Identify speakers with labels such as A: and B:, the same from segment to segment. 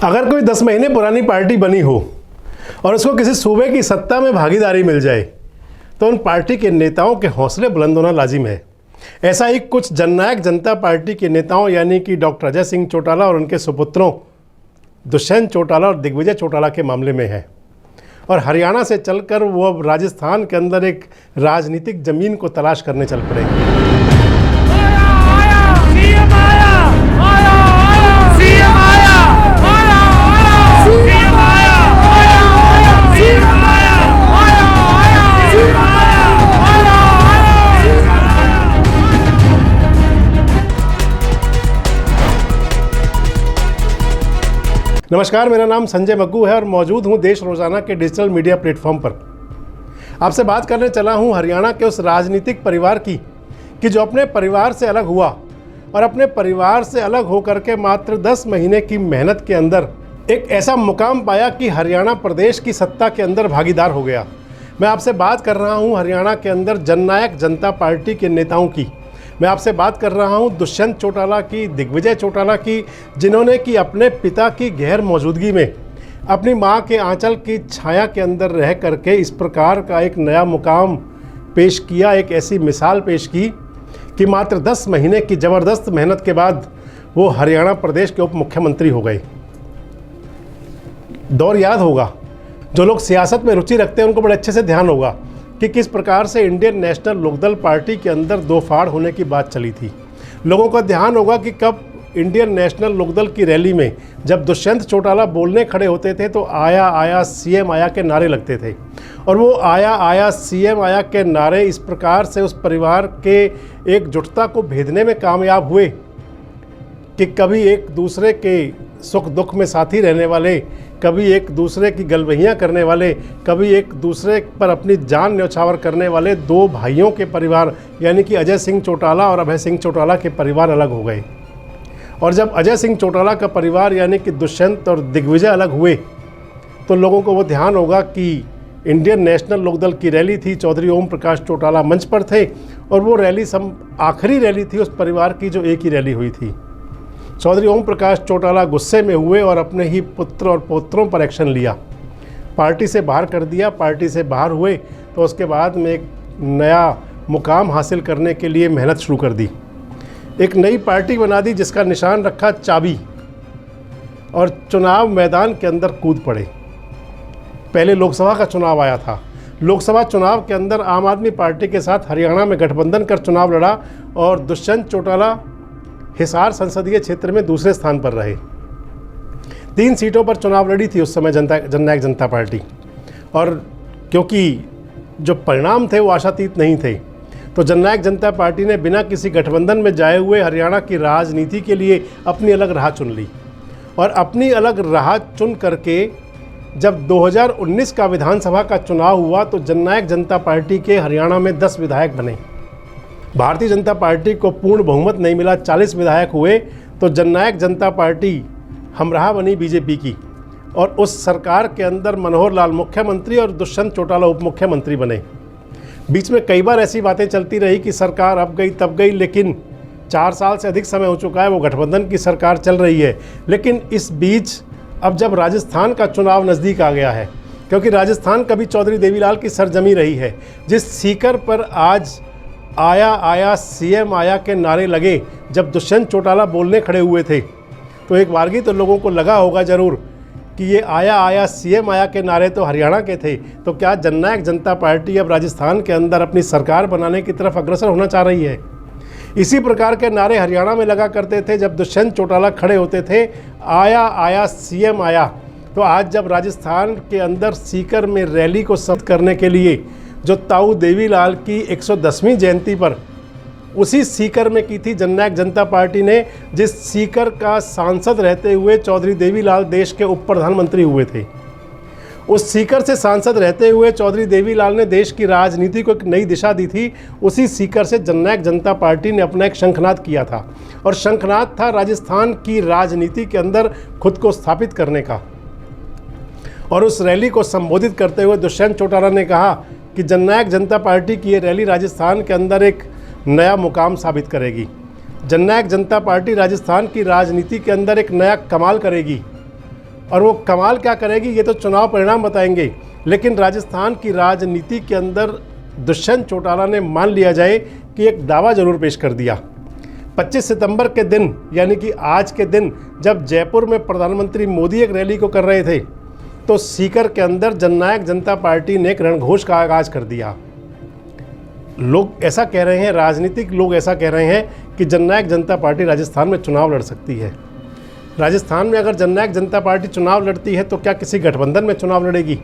A: अगर कोई 10 महीने पुरानी पार्टी बनी हो और उसको किसी सूबे की सत्ता में भागीदारी मिल जाए तो उन पार्टी के नेताओं के हौसले बुलंद होना लाजिम है। ऐसा ही कुछ जननायक जनता पार्टी के नेताओं यानी कि डॉक्टर अजय सिंह चौटाला और उनके सुपुत्रों दुष्यंत चौटाला और दिग्विजय चौटाला के मामले में है। और हरियाणा से चलकर वो अब राजस्थान के अंदर एक राजनीतिक ज़मीन को तलाश करने चल पड़े। नमस्कार, मेरा नाम संजय मग्गू है और मौजूद हूँ देश रोज़ाना के डिजिटल मीडिया प्लेटफॉर्म पर। आपसे बात करने चला हूँ हरियाणा के उस राजनीतिक परिवार की कि जो अपने परिवार से अलग हुआ और अपने परिवार से अलग होकर के मात्र 10 महीने की मेहनत के अंदर एक ऐसा मुकाम पाया कि हरियाणा प्रदेश की सत्ता के अंदर भागीदार हो गया। मैं आपसे बात कर रहा हूँ हरियाणा के अंदर जननायक जनता पार्टी के नेताओं की। मैं आपसे बात कर रहा हूं दुष्यंत चौटाला की, दिग्विजय चौटाला की, जिन्होंने कि अपने पिता की गैर मौजूदगी में अपनी मां के आंचल की छाया के अंदर रह करके इस प्रकार का एक नया मुकाम पेश किया, एक ऐसी मिसाल पेश की कि मात्र 10 महीने की ज़बरदस्त मेहनत के बाद वो हरियाणा प्रदेश के उप मुख्यमंत्री हो गए। दौर याद होगा, जो लोग सियासत में रुचि रखते हैं उनको बड़े अच्छे से ध्यान होगा कि किस प्रकार से इंडियन नेशनल लोकदल पार्टी के अंदर दो फाड़ होने की बात चली थी। लोगों का ध्यान होगा कि कब इंडियन नेशनल लोकदल की रैली में जब दुष्यंत चौटाला बोलने खड़े होते थे तो आया आया सीएम आया के नारे लगते थे। और वो आया आया सीएम आया के नारे इस प्रकार से उस परिवार के एकजुटता को भेदने में कामयाब हुए कि कभी एक दूसरे के सुख दुख में साथी रहने वाले, कभी एक दूसरे की गलबहियाँ करने वाले, कभी एक दूसरे पर अपनी जान न्यौछावर करने वाले दो भाइयों के परिवार यानी कि अजय सिंह चौटाला और अभय सिंह चौटाला के परिवार अलग हो गए। और जब अजय सिंह चौटाला का परिवार यानी कि दुष्यंत और दिग्विजय अलग हुए तो लोगों को वो ध्यान होगा कि इंडियन नेशनल लोकदल की रैली थी, चौधरी ओम प्रकाश चौटाला मंच पर थे और वो रैली आखिरी रैली थी उस परिवार की जो एक ही रैली हुई थी। चौधरी ओम प्रकाश चौटाला गुस्से में हुए और अपने ही पुत्र और पौत्रों पर एक्शन लिया, पार्टी से बाहर कर दिया। पार्टी से बाहर हुए तो उसके बाद में एक नया मुकाम हासिल करने के लिए मेहनत शुरू कर दी, एक नई पार्टी बना दी जिसका निशान रखा चाबी, और चुनाव मैदान के अंदर कूद पड़े। पहले लोकसभा का चुनाव आया था। लोकसभा चुनाव के अंदर आम आदमी पार्टी के साथ हरियाणा में गठबंधन कर चुनाव लड़ा और दुष्यंत चौटाला हिसार संसदीय क्षेत्र में दूसरे स्थान पर रहे। 3 सीटों पर चुनाव लड़ी थी उस समय जननायक जनता पार्टी, और क्योंकि जो परिणाम थे वो आशातीत नहीं थे तो जननायक जनता पार्टी ने बिना किसी गठबंधन में जाए हुए हरियाणा की राजनीति के लिए अपनी अलग राह चुन ली। और अपनी अलग राह चुन करके जब 2019 का विधानसभा का चुनाव हुआ तो जननायक जनता पार्टी के हरियाणा में 10 विधायक बने। भारतीय जनता पार्टी को पूर्ण बहुमत नहीं मिला, 40 विधायक हुए तो जननायक जनता पार्टी हमराह बनी बीजेपी की, और उस सरकार के अंदर मनोहर लाल मुख्यमंत्री और दुष्यंत चौटाला उप मुख्यमंत्री बने। बीच में कई बार ऐसी बातें चलती रही कि सरकार अब गई तब गई, लेकिन 4 साल से अधिक समय हो चुका है, वो गठबंधन की सरकार चल रही है। लेकिन इस बीच अब जब राजस्थान का चुनाव नज़दीक आ गया है, क्योंकि राजस्थान कभी चौधरी देवीलाल की सरजमी रही है, जिस सीकर पर आज आया आया सीएम आया के नारे लगे, जब दुष्यंत चौटाला बोलने खड़े हुए थे तो एक बारगी तो लोगों को लगा होगा ज़रूर कि ये आया आया सीएम आया के नारे तो हरियाणा के थे, तो क्या जननायक जनता पार्टी अब राजस्थान के अंदर अपनी सरकार बनाने की तरफ अग्रसर होना चाह रही है। इसी प्रकार के नारे हरियाणा में लगा करते थे जब दुष्यंत चौटाला खड़े होते थे, आया आया सीएम आया। तो आज जब राजस्थान के अंदर सीकर में रैली को सफल करने के लिए जो ताऊ देवीलाल की 110वीं जयंती पर उसी सीकर में की थी जननायक जनता पार्टी ने, जिस सीकर का सांसद रहते हुए चौधरी देवीलाल देश के उप प्रधानमंत्री हुए थे। उस सीकर से सांसद रहते हुए चौधरी देवीलाल ने देश की राजनीति को एक नई दिशा दी थी। उसी सीकर से जननायक जनता पार्टी ने अपना एक शंखनाद किया था, और शंखनाद था राजस्थान की राजनीति के अंदर खुद को स्थापित करने का। और उस रैली को संबोधित करते हुए दुष्यंत चौटाला ने कहा कि जननायक जनता पार्टी की ये रैली राजस्थान के अंदर एक नया मुकाम साबित करेगी। जननायक जनता पार्टी राजस्थान की राजनीति के अंदर एक नया कमाल करेगी। और वो कमाल क्या करेगी ये तो चुनाव परिणाम बताएंगे। लेकिन राजस्थान की राजनीति के अंदर दुष्यंत चौटाला ने मान लिया जाए कि एक दावा जरूर पेश कर दिया। 25 सितंबर के दिन यानी कि आज के दिन जब जयपुर में प्रधानमंत्री मोदी एक रैली को कर रहे थे तो सीकर के अंदर जननायक जनता पार्टी ने एक रणघोष का आगाज कर दिया। लोग ऐसा कह रहे हैं, राजनीतिक लोग ऐसा कह रहे हैं कि जननायक जनता पार्टी राजस्थान में चुनाव लड़ सकती है। राजस्थान में अगर जननायक जनता पार्टी चुनाव लड़ती है तो क्या किसी गठबंधन में चुनाव लड़ेगी?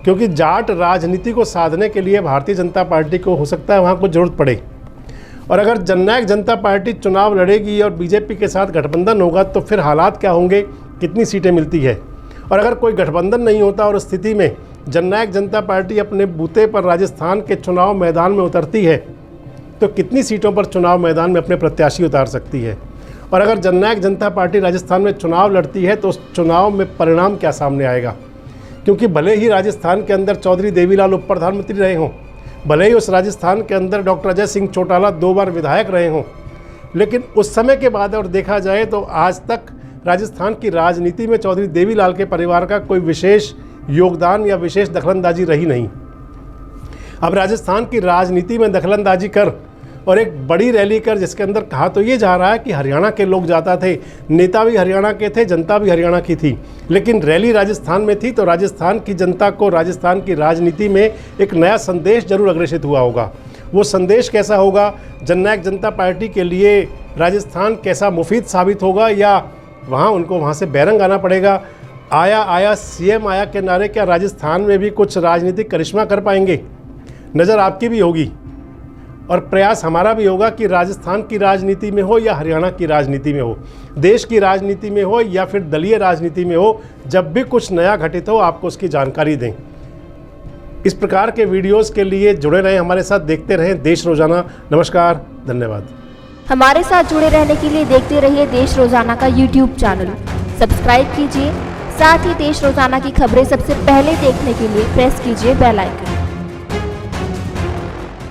A: क्योंकि जाट राजनीति को साधने के लिए भारतीय जनता पार्टी को हो सकता है वहाँ कुछ जरूरत पड़े। और अगर जननायक जनता पार्टी चुनाव लड़ेगी और बीजेपी के साथ गठबंधन होगा तो फिर हालात क्या होंगे, कितनी सीटें मिलती है। और अगर कोई गठबंधन नहीं होता और स्थिति में जननायक जनता पार्टी अपने बूते पर राजस्थान के चुनाव मैदान में उतरती है तो कितनी सीटों पर चुनाव मैदान में अपने प्रत्याशी उतार सकती है। और अगर जननायक जनता पार्टी राजस्थान में चुनाव लड़ती है तो उस चुनाव में परिणाम क्या सामने आएगा। क्योंकि भले ही राजस्थान के अंदर चौधरी देवीलाल उप प्रधानमंत्री रहे हों, भले ही उस राजस्थान के अंदर डॉक्टर अजय सिंह चौटाला 2 बार विधायक रहे हों, लेकिन उस समय के बाद और देखा जाए तो आज तक राजस्थान की राजनीति में चौधरी देवीलाल के परिवार का कोई विशेष योगदान या विशेष दखलंदाजी रही नहीं। अब राजस्थान की राजनीति में दखलंदाजी कर और एक बड़ी रैली कर जिसके अंदर कहा तो ये जा रहा है कि हरियाणा के लोग जाता थे, नेता भी हरियाणा के थे, जनता भी हरियाणा की थी, लेकिन रैली राजस्थान में थी तो राजस्थान की जनता को राजस्थान की राजनीति में एक नया संदेश जरूर अग्रेषित हुआ होगा। वो संदेश कैसा होगा, जननायक जनता पार्टी के लिए राजस्थान कैसा मुफीद साबित होगा या वहाँ उनको वहाँ से बैरंग आना पड़ेगा। आया सीएम आया के नारे क्या राजस्थान में भी कुछ राजनीतिक करिश्मा कर पाएंगे? नज़र आपकी भी होगी और प्रयास हमारा भी होगा कि राजस्थान की राजनीति में हो या हरियाणा की राजनीति में हो, देश की राजनीति में हो या फिर दलीय राजनीति में हो, जब भी कुछ नया घटित हो आपको उसकी जानकारी दें। इस प्रकार के वीडियोस के लिए जुड़े रहें, हमारे साथ देखते रहें देश रोजाना। नमस्कार, धन्यवाद।
B: हमारे साथ जुड़े रहने के लिए देखते रहिए देश रोजाना का YouTube चैनल सब्सक्राइब कीजिए। साथ ही देश रोजाना की खबरें सबसे पहले देखने के लिए प्रेस कीजिए बेल आइकन।